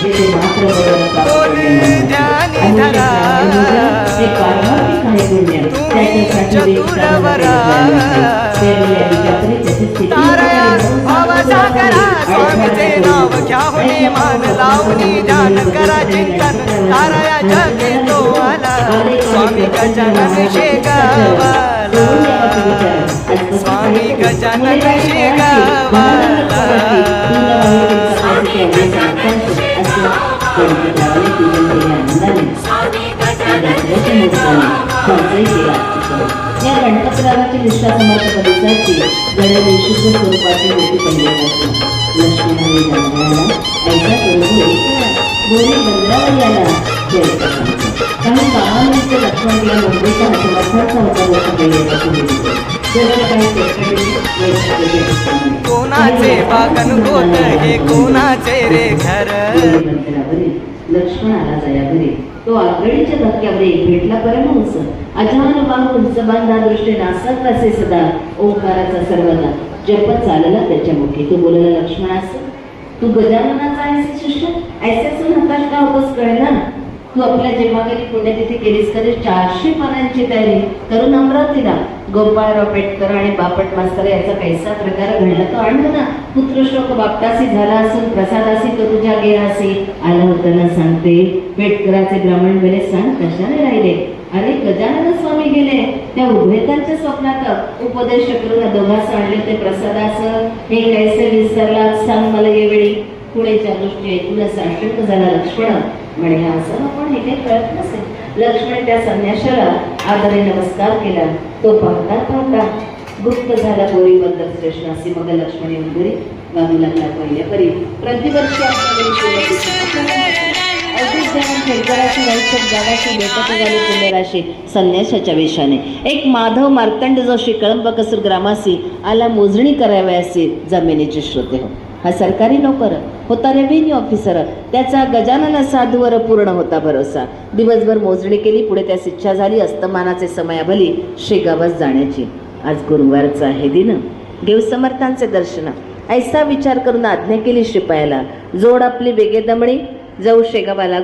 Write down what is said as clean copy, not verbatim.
जेथे मात्र बदल प्राप्त ते पारमार्थिक आहे पुण्य त्याच्यासाठी स्वामीचे नाव घ्यावणे मान लावणी ध्यान करा चिंतन ताराया जगे तो आला स्वामी गजानन शेगावाला स्वामी गजानन शेगावाला या गणपतरावाची निष्ठा समर्थ परिसराची गणेश शुद्ध स्वरूपाची होती पहिल्यापासून लक्ष्मणाने जाणवायला ऐका करून गोरी बंदरावर याला काही गावांमध्ये लक्ष्मण तिला मुंबईचा समर्थांचा होता गोष्ट पहिल्यापासून कोणाचे बागन गोत हे कोणाचे रे घर लक्ष्मणाला जयावरे तो आगळीच्या धक्क्यावर एक भेटला परमहंस अजान बाहून जबानदार दृष्टी नासत असे सदा ओंकाराचा सर्वदा जपत चालला त्याच्या मुखी तो बोलला लक्ष्मणास तू गजाननाचा आहेस शिष्य ऐसेच नकाश का होतोस कळेना तू आपल्या जेव्हागरी पुण्यतिथी केलीस कधी 400 पानांची तयारी करून अमरावतीला गोपाळराव पेटकर आणि बापट मास्तर याचा कैसा प्रकार घडला तो आणला ना पुत्रशोक बापटासी झाला असून प्रसादासी तो तुझ्या गेरासी आला होताना सांगते पेटकराचे ब्राह्मण गेले सांग कशाने राहिले अरे गजानन स्वामी गेले त्या उभयतांच्या स्वप्नात उपदेश करून दोघांस आणले ते प्रसादास हे कैसे विसरला सांग मला यावेळी पुढेच्या दृष्टी ऐकून साशंक झाला लक्ष्मण म्हणे असं पण हे काही कळत नसेल लक्ष्मण त्या संन्याशाला आदरे नमस्कार केला तो पाहता पाहता गुप्त झाला गोरी बद्दल श्रेष्ठासी मग लक्ष्मण येऊन घरी गावी लागला पहिल्या परी प्रतिवर्षी पुण्यराशी संन्यासाच्या वेशाने एक माधव मार्तंड जोशी कळंब कसूर ग्रामासी आला मोजणी करावयासी जमिनीचे श्रोते हो हा सरकारी नोकर होता रेव्हेन्यू ऑफिसर त्याचा गजानन साधूवर पूर्ण होता भरोसा दिवसभर मोजणी केली पुढे त्यास इच्छा झाली अस्तमानाचे समयाभली शेगावास जाण्याची आज गुरुवारचा आहे दिन देव समर्थांचे दर्शन ऐसा विचार करून आज्ञा केली शिपायाला जोड आपली वेगे दमणी जाऊ शेगावाला